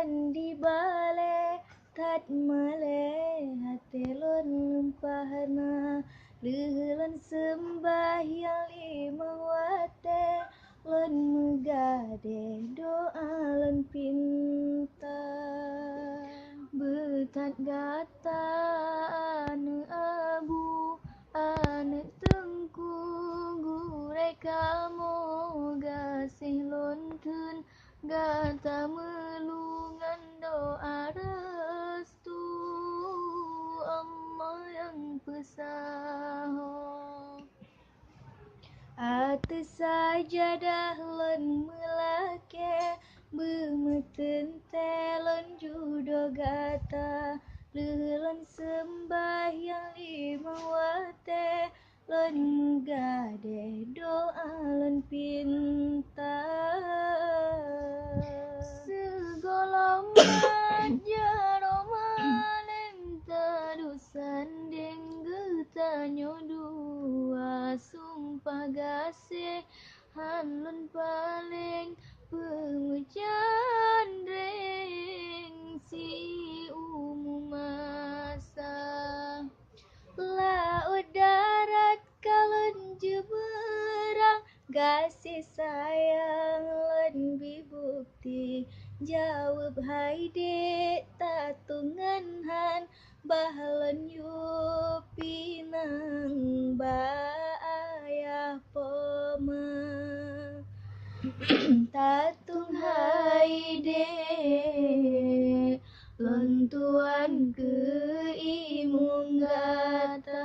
Tuan di balai tat malai hati lon lempahna lehlan sembahyang lima waktu lon megade doa lon pinta betat gata ane abu ane tengku gurai kamu gasih lontun gata melungan doa restu Allah yang pesaho atas sajadah lon melake bemeten telon judo gata lelon sembahyang lima waktu lon megade doa lon pinta segolong jaro malen tadusan deng tanyo dua sumpah gasih hanlon paling pengujan ring si umum masa laut darat kalon jeberang gasih sayang lon bibukti jawab hai dek tatungan han bahlon yu pinang ba ayah poma tatung hai dek lon tuan ke imung gata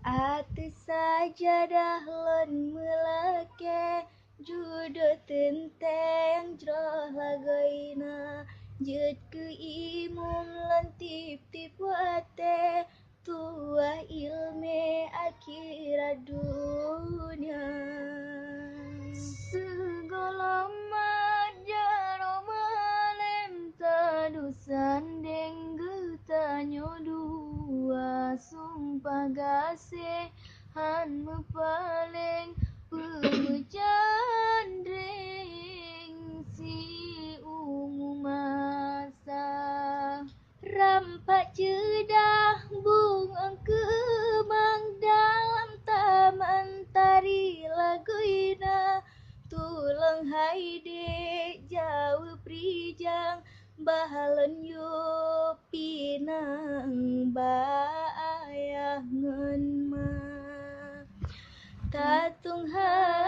atas sajadah lon melake judo tenteng jroh lagoina jet ke imung lon tip-tip wate tua ilme akhirat dunia segolong jaro malem tadusan deng getanyo dua sumpah gasih han mepaling pemejan ring si ungu masa rampak jedah bunga kemang dalam taman tari laguina tulang hai dek jauh prijang bahalon yu pinang ba ayah ngen ma tatung hai